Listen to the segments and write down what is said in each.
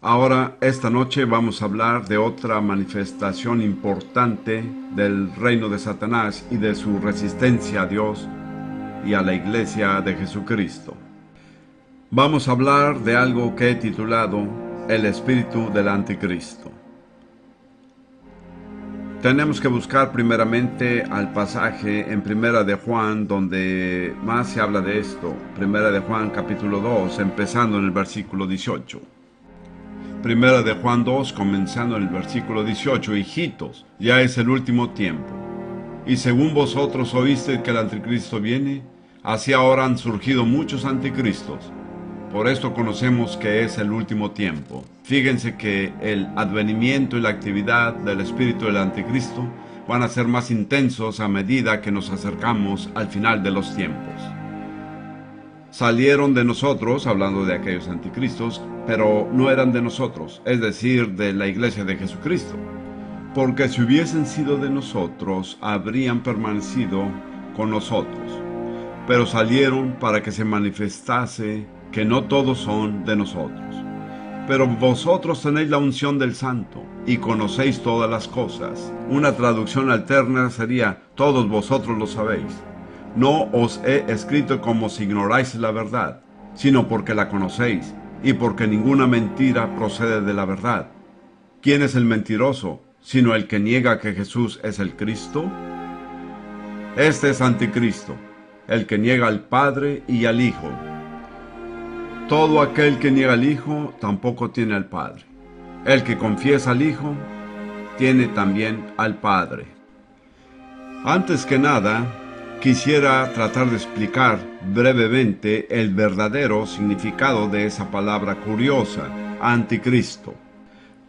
Ahora, esta noche vamos a hablar de otra manifestación importante del reino de Satanás y de su resistencia a Dios y a la iglesia de Jesucristo. Vamos a hablar de algo que he titulado El espíritu del anticristo. Tenemos que buscar primeramente al pasaje en Primera de Juan donde más se habla de esto. Primera de Juan capítulo 2, empezando en el versículo 18. Primera de Juan 2, comenzando en el versículo 18. Hijitos, ya es el último tiempo. Y según vosotros oísteis que el anticristo viene, así ahora han surgido muchos anticristos. Por esto conocemos que es el último tiempo. Fíjense que el advenimiento y la actividad del espíritu del anticristo van a ser más intensos a medida que nos acercamos al final de los tiempos. Salieron de nosotros, hablando de aquellos anticristos, pero no eran de nosotros, es decir, de la iglesia de Jesucristo. Porque si hubiesen sido de nosotros, habrían permanecido con nosotros. Pero salieron para que se manifestase que no todos son de nosotros. Pero vosotros tenéis la unción del Santo, y conocéis todas las cosas. Una traducción alterna sería, todos vosotros lo sabéis. No os he escrito como si ignoráis la verdad, sino porque la conocéis, y porque ninguna mentira procede de la verdad. ¿Quién es el mentiroso, sino el que niega que Jesús es el Cristo? Este es anticristo, el que niega al Padre y al Hijo. Todo aquel que niega al Hijo tampoco tiene al Padre. El que confiesa al Hijo tiene también al Padre. Antes que nada, quisiera tratar de explicar brevemente el verdadero significado de esa palabra curiosa, anticristo.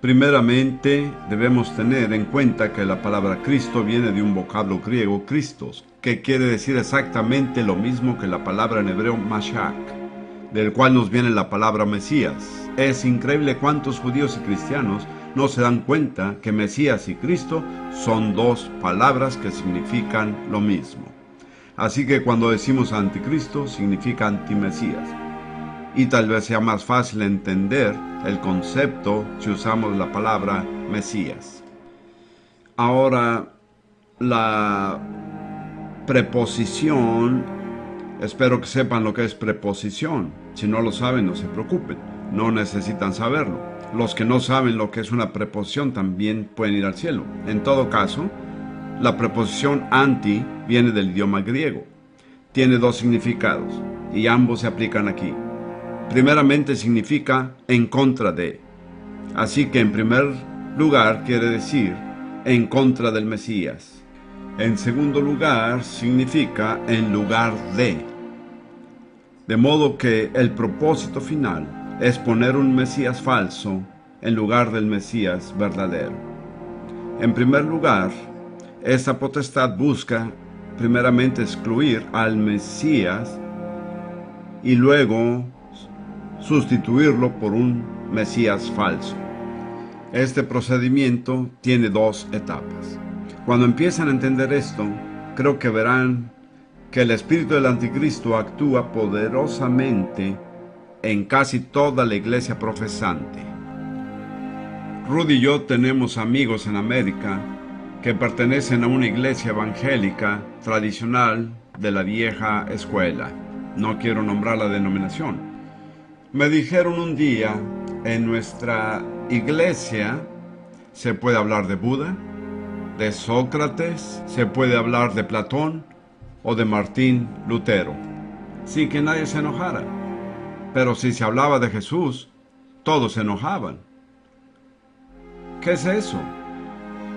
Primeramente, debemos tener en cuenta que la palabra Cristo viene de un vocablo griego, Christos, que quiere decir exactamente lo mismo que la palabra en hebreo Mashiach, del cual nos viene la palabra Mesías. Es increíble cuántos judíos y cristianos no se dan cuenta que Mesías y Cristo son dos palabras que significan lo mismo. Así que cuando decimos anticristo, significa antimesías. Y tal vez sea más fácil entender el concepto si usamos la palabra Mesías. Ahora, la preposición, espero que sepan lo que es preposición. Si no lo saben, no se preocupen, no necesitan saberlo. Los que no saben lo que es una preposición también pueden ir al cielo. En todo caso, la preposición anti viene del idioma griego. Tiene dos significados y ambos se aplican aquí. Primeramente significa en contra de. Así que en primer lugar quiere decir en contra del Mesías. En segundo lugar significa en lugar de. De modo que el propósito final es poner un Mesías falso en lugar del Mesías verdadero. En primer lugar, esta potestad busca primeramente excluir al Mesías y luego sustituirlo por un Mesías falso. Este procedimiento tiene dos etapas. Cuando empiezan a entender esto, creo que verán que el espíritu del anticristo actúa poderosamente en casi toda la iglesia profesante. Rudy y yo tenemos amigos en América que pertenecen a una iglesia evangélica tradicional de la vieja escuela. No quiero nombrar la denominación. Me dijeron un día, en nuestra iglesia se puede hablar de Buda, de Sócrates, se puede hablar de Platón o de Martín Lutero, sin que nadie se enojara. Pero si se hablaba de Jesús, todos se enojaban. ¿Qué es eso?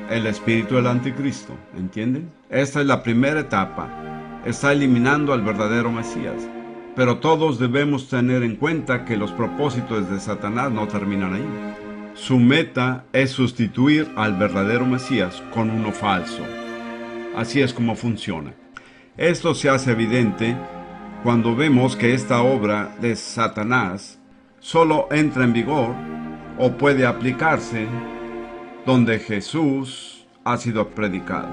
El espíritu del anticristo, ¿entienden? Esta es la primera etapa. Está eliminando al verdadero Mesías. Pero todos debemos tener en cuenta que los propósitos de Satanás no terminan ahí. Su meta es sustituir al verdadero Mesías con uno falso. Así es como funciona. Esto se hace evidente cuando vemos que esta obra de Satanás solo entra en vigor o puede aplicarse donde Jesús ha sido predicado.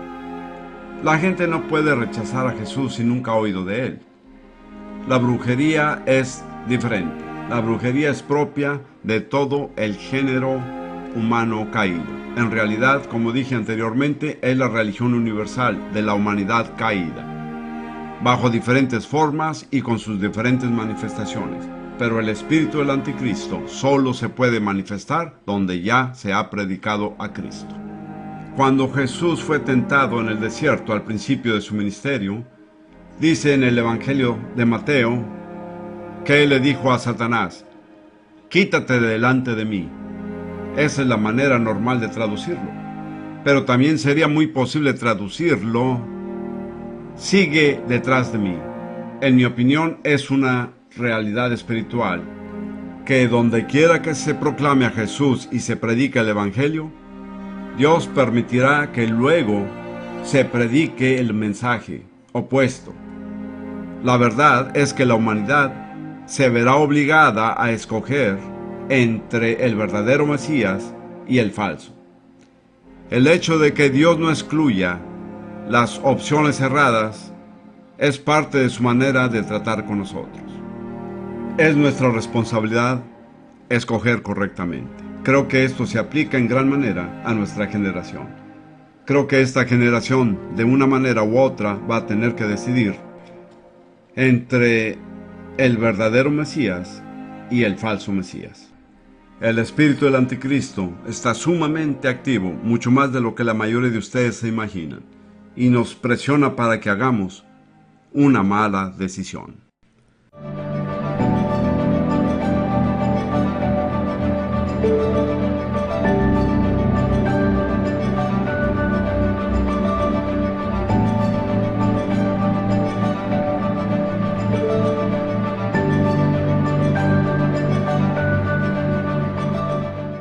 La gente no puede rechazar a Jesús si nunca ha oído de él. La brujería es diferente. La brujería es propia de todo el género humano caído. En realidad, como dije anteriormente, es la religión universal de la humanidad caída, bajo diferentes formas y con sus diferentes manifestaciones. Pero el espíritu del anticristo solo se puede manifestar donde ya se ha predicado a Cristo. Cuando Jesús fue tentado en el desierto al principio de su ministerio, dice en el Evangelio de Mateo que él le dijo a Satanás: quítate de delante de mí. Esa es la manera normal de traducirlo. Pero también sería muy posible traducirlo: sigue detrás de mí. En mi opinión, es una realidad espiritual que donde quiera que se proclame a Jesús y se predique el Evangelio, Dios permitirá que luego se predique el mensaje opuesto. La verdad es que la humanidad se verá obligada a escoger entre el verdadero Mesías y el falso. El hecho de que Dios no excluya las opciones erradas es parte de su manera de tratar con nosotros. Es nuestra responsabilidad escoger correctamente. Creo que esto se aplica en gran manera a nuestra generación. Creo que esta generación, de una manera u otra, va a tener que decidir entre el verdadero Mesías y el falso Mesías. El espíritu del anticristo está sumamente activo, mucho más de lo que la mayoría de ustedes se imaginan, y nos presiona para que hagamos una mala decisión.